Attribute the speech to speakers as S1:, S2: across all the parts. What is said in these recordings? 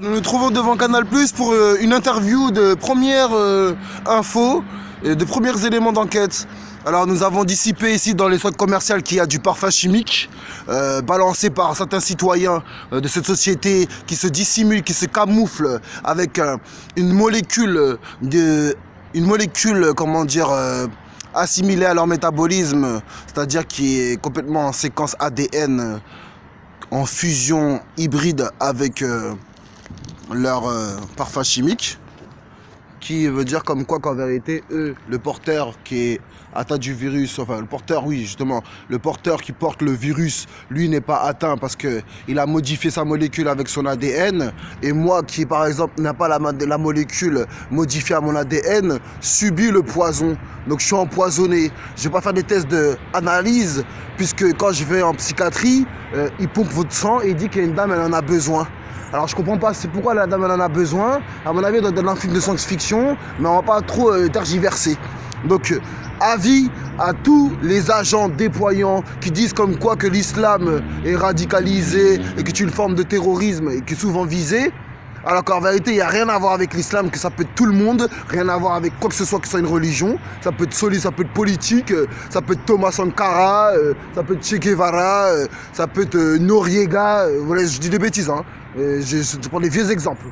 S1: Nous nous trouvons devant Canal+ pour une interview de première info, et de premiers éléments d'enquête. Alors nous avons dissipé ici dans les centres commerciaux qu'il y a du parfum chimique balancé par certains citoyens de cette société qui se dissimule, qui se camoufle avec une molécule, comment dire, assimilée à leur métabolisme, c'est-à-dire qui est complètement en séquence ADN, en fusion hybride avec leur parfum chimique, qui veut dire comme quoi qu'en vérité, eux, le porteur qui est atteint du virus, enfin le porteur, oui justement, le porteur qui porte le virus, lui n'est pas atteint parce qu'il a modifié sa molécule avec son ADN, et moi qui par exemple n'a pas la molécule modifiée à mon ADN, subis le poison, donc je suis empoisonné. Je vais pas faire des tests d'analyse, puisque quand je vais en psychiatrie, ils pompent votre sang et ils disent qu'il y a une dame, elle en a besoin. Alors je comprends pas c'est pourquoi la dame elle en a besoin. À mon avis, dans un film de science-fiction, mais on va pas trop tergiverser. Donc avis à tous les agents déployants qui disent comme quoi que l'islam est radicalisé et que c'est une forme de terrorisme et qui est souvent visé. Alors qu'en vérité, il n'y a rien à voir avec l'islam, que ça peut être tout le monde, rien à voir avec quoi que ce soit une religion. Ça peut être solide, ça peut être politique, ça peut être Thomas Sankara, ça peut être Che Guevara, ça peut être Noriega, voilà, je dis des bêtises, hein. Je prends des vieux exemples.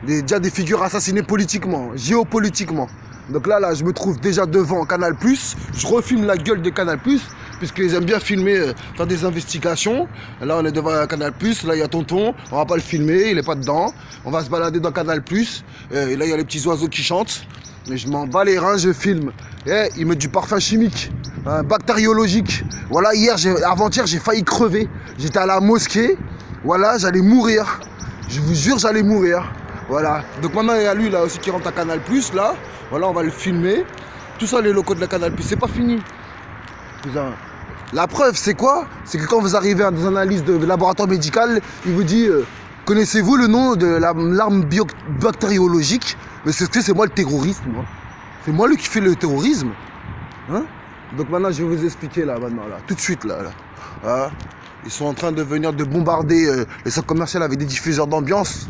S1: Déjà des figures assassinées politiquement, géopolitiquement. Donc là, je me trouve déjà devant Canal+, je refilme la gueule de Canal+, puisqu'ils aiment bien filmer, faire des investigations. Là, on est devant Canal+, là, il y a Tonton, on va pas le filmer, il est pas dedans. On va se balader dans Canal+, et là, il y a les petits oiseaux qui chantent. Mais je m'en bats les reins, je filme. Et ils mettent du parfum chimique, bactériologique. Voilà, avant-hier, j'ai failli crever. J'étais à la mosquée, voilà, j'allais mourir. Je vous jure, j'allais mourir. Voilà, donc maintenant il y a lui là aussi qui rentre à Canal+, là, voilà, on va le filmer. Tout ça, les locaux de la Canal+, c'est pas fini. Cousin. La preuve, c'est quoi? C'est que quand vous arrivez dans une analyse de laboratoire médical, il vous dit connaissez-vous le nom de l'arme bactériologique? Mais c'est moi le terroriste, moi. C'est moi lui qui fait le terrorisme. Hein? Donc maintenant, je vais vous expliquer là, maintenant, là, tout de suite là. Hein? Ils sont en train de venir de bombarder les centres commerciaux avec des diffuseurs d'ambiance.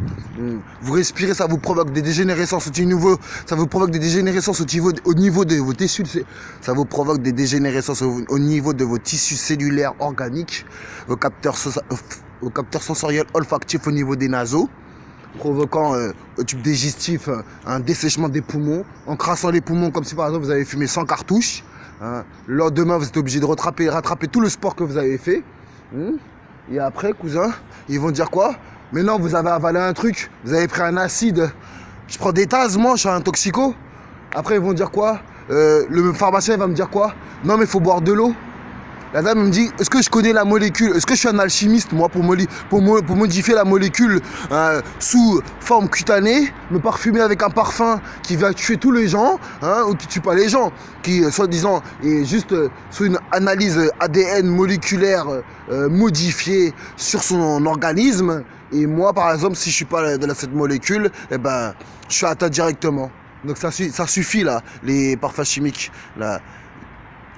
S1: Vous respirez, ça vous provoque des dégénérescences au niveau, ça vous provoque des dégénérescences au niveau de vos tissus, ça vous provoque des dégénérescences au niveau de vos tissus cellulaires organiques, vos capteurs sensoriels olfactifs au niveau des naseaux, provoquant au tube digestif un dessèchement des poumons, en crassant les poumons comme si par exemple vous avez fumé 100 cartouches. Hein. Le lendemain, vous êtes obligé de rattraper tout le sport que vous avez fait. Et après, cousin, ils vont dire quoi? Mais non, vous avez avalé un truc, vous avez pris un acide. Je prends des tasses, moi, je suis un toxico. Après, ils vont dire quoi? Le pharmacien va me dire quoi? Non, mais il faut boire de l'eau. La dame me dit, est-ce que je connais la molécule? Est-ce que je suis un alchimiste, moi, pour modifier la molécule sous forme cutanée, me parfumer avec un parfum qui va tuer tous les gens, hein, ou qui tue pas les gens, qui, soi-disant, est juste sous une analyse ADN moléculaire modifiée sur son organisme. Et moi, par exemple, si je suis pas de cette molécule, eh ben, je suis atteint directement. Donc ça suffit, là, les parfums chimiques, là.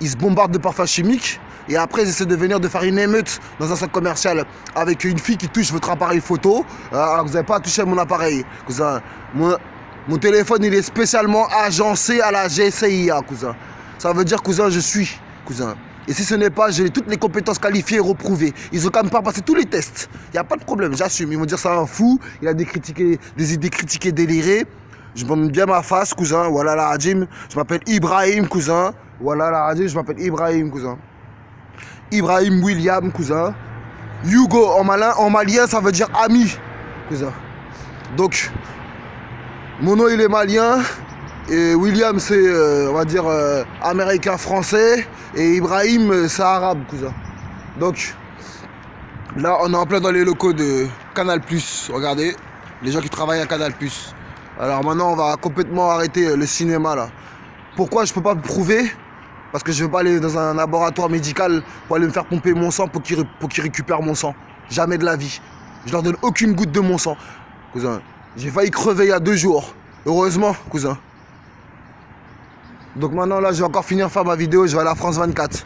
S1: Ils se bombardent de parfums chimiques et après ils essaient de faire une émeute dans un centre commercial avec une fille qui touche votre appareil photo alors que vous n'avez pas touché mon appareil, cousin. Mon téléphone il est spécialement agencé à la GSIA, cousin. Ça veut dire, cousin, je suis, cousin. Et si ce n'est pas, j'ai toutes les compétences qualifiées et reprouvées. Ils ont quand même pas passé tous les tests. Il n'y a pas de problème, j'assume. Ils vont dire c'est un fou, il a des idées critiquées délirées. Je montre bien ma face, cousin. Voilà la Hadim. Je m'appelle Ibrahim, cousin. Voilà la radio, je m'appelle Ibrahim, cousin. Ibrahim William, cousin. Hugo en malien, ça veut dire ami, cousin. Donc, mon nom il est malien. Et William c'est, on va dire, américain français. Et Ibrahim c'est arabe, cousin. Donc, là on est en plein dans les locaux de Canal+. Regardez, les gens qui travaillent à Canal+. Alors maintenant on va complètement arrêter le cinéma là. Pourquoi je peux pas me prouver? Parce que je ne veux pas aller dans un laboratoire médical pour aller me faire pomper mon sang pour qu'ils récupèrent mon sang. Jamais de la vie. Je leur donne aucune goutte de mon sang. Cousin, j'ai failli crever il y a 2 jours. Heureusement, cousin. Donc maintenant là, je vais encore finir faire ma vidéo. Je vais aller à France 24.